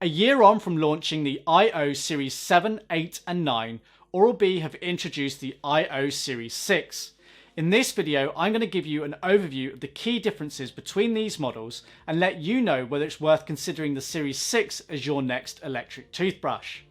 A year on from launching the IO Series 7, 8 and 9, Oral-B have introduced the IO Series 6. In this video, I'm going to give you an overview of the key differences between these models and let you know whether it's worth considering the Series 6 as your next electric toothbrush.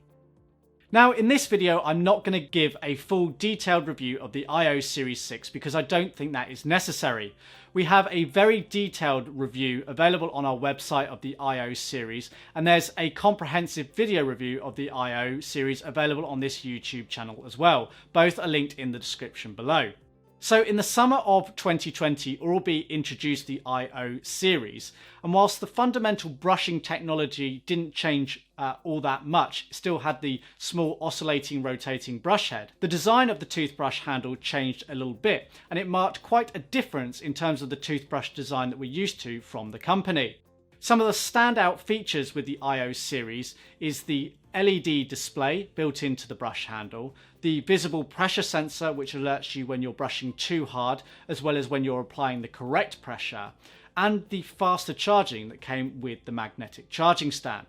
Now, in this video, I'm not going to give a full detailed review of the IO Series 6 because I don't think that is necessary. We have a very detailed review available on our website of the IO series, and there's a comprehensive video review of the IO series available on this YouTube channel as well. Both are linked in the description below. So in the summer of 2020, Oral-B introduced the IO series, and whilst the fundamental brushing technology didn't change all that much, it still had the small oscillating rotating brush head, the design of the toothbrush handle changed a little bit, and it marked quite a difference in terms of the toothbrush design that we're used to from the company. Some of the standout features with the IO series is the LED display built into the brush handle, the visible pressure sensor which alerts you when you're brushing too hard as well as when you're applying the correct pressure, and the faster charging that came with the magnetic charging stand.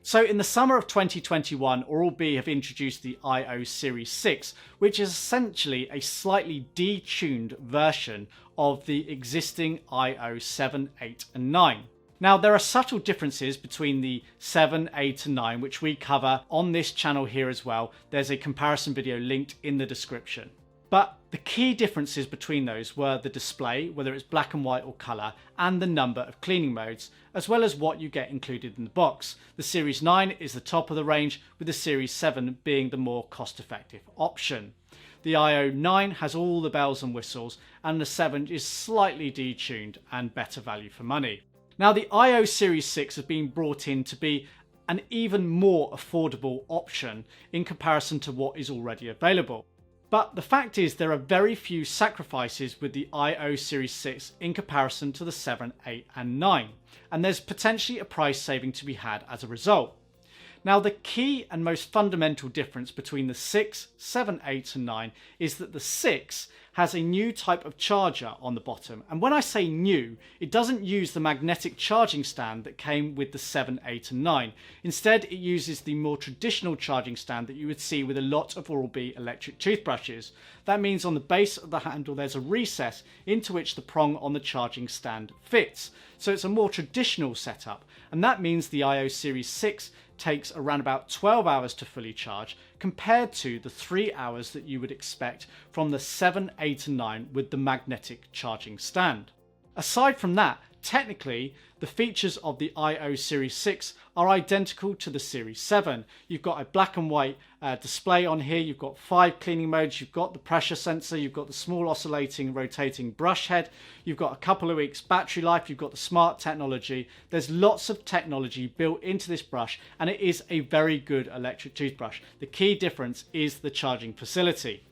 So in the summer of 2021, Oral-B have introduced the IO Series 6, which is essentially a slightly detuned version of the existing IO 7, 8 and 9. Now, there are subtle differences between the 7, 8 and 9, which we cover on this channel here as well. There's a comparison video linked in the description. But the key differences between those were the display, whether it's black and white or colour, and the number of cleaning modes, as well as what you get included in the box. The Series 9 is the top of the range, with the Series 7 being the more cost-effective option. The IO 9 has all the bells and whistles, and the 7 is slightly detuned and better value for money. Now, the IO Series 6 has been brought in to be an even more affordable option in comparison to what is already available. But the fact is there are very few sacrifices with the IO Series 6 in comparison to the 7, 8 and 9, and there's potentially a price saving to be had as a result. Now, the key and most fundamental difference between the 6, 7, 8 and 9 is that the 6 has a new type of charger on the bottom. And when I say new, it doesn't use the magnetic charging stand that came with the 7, 8 and 9. Instead, it uses the more traditional charging stand that you would see with a lot of Oral-B electric toothbrushes. That means on the base of the handle there's a recess into which the prong on the charging stand fits. So it's a more traditional setup, and that means the IO Series 6 takes around about 12 hours to fully charge compared to the 3 hours that you would expect from the 7, 8 and 9 with the magnetic charging stand. Aside from that, technically, the features of the IO Series 6 are identical to the Series 7. You've got a black and white display on here, you've got 5 cleaning modes, you've got the pressure sensor, you've got the small oscillating rotating brush head, you've got a couple of weeks battery life, you've got the smart technology. There's lots of technology built into this brush, and it is a very good electric toothbrush. The key difference is the charging facility.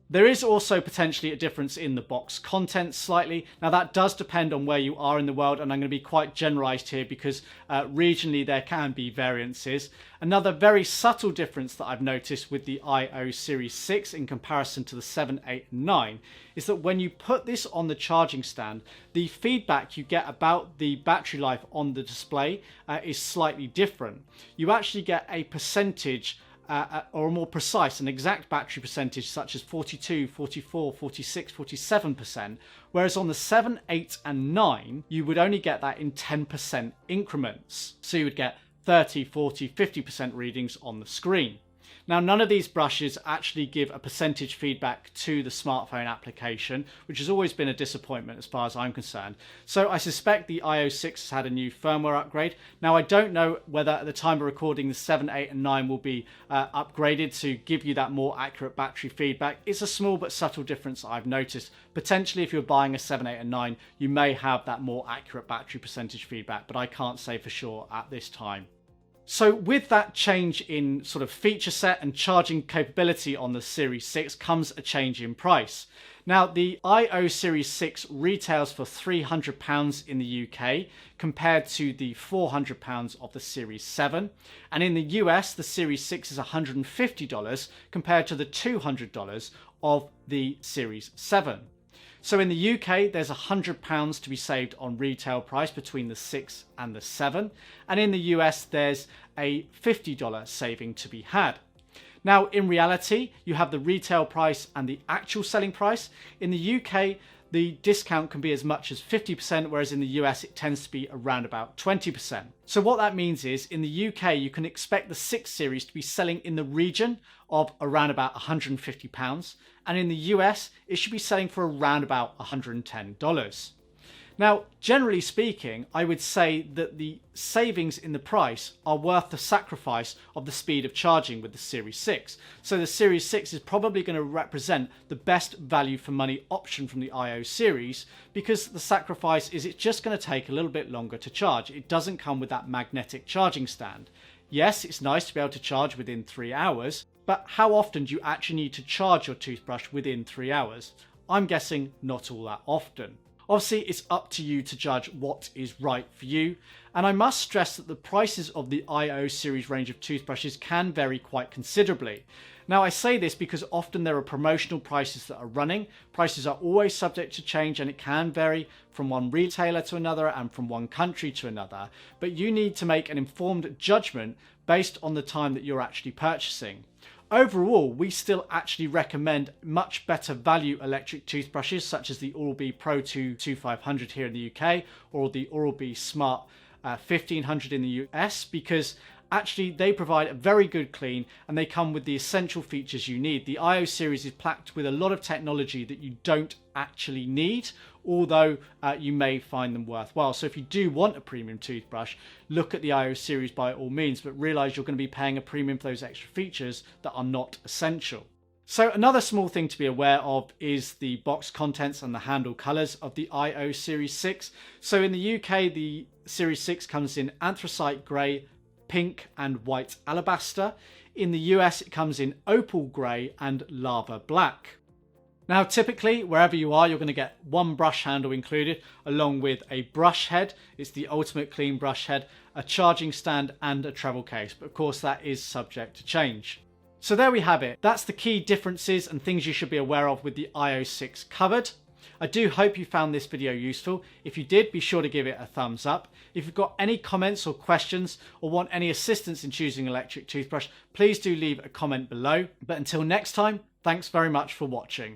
There is also potentially a difference in the box contents slightly. Now, that does depend on where you are in the world, and I'm going to be quite generalized here because regionally there can be variances. Another very subtle difference that I've noticed with the IO Series 6 in comparison to the 7, 8 and 9 is that when you put this on the charging stand, the feedback you get about the battery life on the display is slightly different. You actually get a percentage or a more precise and exact battery percentage such as 42, 44, 46, 47%, whereas on the 7, 8 and 9 you would only get that in 10% increments. So you would get 30, 40, 50% readings on the screen. Now, none of these brushes actually give a percentage feedback to the smartphone application, which has always been a disappointment as far as I'm concerned. So I suspect the IO 6 has had a new firmware upgrade. Now, I don't know whether at the time of recording the 7, 8 and 9 will be upgraded to give you that more accurate battery feedback. It's a small but subtle difference I've noticed. Potentially, if you're buying a 7, 8 and 9, you may have that more accurate battery percentage feedback, but I can't say for sure at this time. So with that change in sort of feature set and charging capability on the Series 6 comes a change in price. Now, the IO Series 6 retails for £300 in the UK compared to the £400 of the Series 7. And in the US, the Series 6 is $150 compared to the $200 of the Series 7. So in the UK, there's £100 to be saved on retail price between the 6 and the 7. And in the US, there's a $50 saving to be had. Now, in reality, you have the retail price and the actual selling price. In the UK, the discount can be as much as 50%, whereas in the US, it tends to be around about 20%. So what that means is, in the UK, you can expect the 6 series to be selling in the region of around about £150. And in the US, it should be selling for around about $110. Now, generally speaking, I would say that the savings in the price are worth the sacrifice of the speed of charging with the Series 6. So the Series 6 is probably going to represent the best value for money option from the IO series, because the sacrifice is it's just going to take a little bit longer to charge. It doesn't come with that magnetic charging stand. Yes, it's nice to be able to charge within 3 hours, but how often do you actually need to charge your toothbrush within 3 hours? I'm guessing not all that often. Obviously, it's up to you to judge what is right for you. And I must stress that the prices of the IO series range of toothbrushes can vary quite considerably. Now, I say this because often there are promotional prices that are running. Prices are always subject to change, and it can vary from one retailer to another and from one country to another. But you need to make an informed judgment based on the time that you're actually purchasing. Overall, we still actually recommend much better value electric toothbrushes, such as the Oral-B Pro 2 2500 here in the UK, or the Oral-B Smart 1500 in the US, because actually they provide a very good clean and they come with the essential features you need. The IO series is packed with a lot of technology that you don't actually need, although you may find them worthwhile. So if you do want a premium toothbrush, look at the IO series by all means, but realize you're going to be paying a premium for those extra features that are not essential. So another small thing to be aware of is the box contents and the handle colors of the IO Series 6. So in the UK, the Series 6 comes in anthracite grey, pink and white alabaster. In the US, it comes in opal grey and lava black. Now, typically, wherever you are, you're going to get one brush handle included, along with a brush head. It's the ultimate clean brush head, a charging stand and a travel case. But of course, that is subject to change. So there we have it. That's the key differences and things you should be aware of with the IO6 covered. I do hope you found this video useful. If you did, be sure to give it a thumbs up. If you've got any comments or questions or want any assistance in choosing an electric toothbrush, please do leave a comment below. But until next time, thanks very much for watching.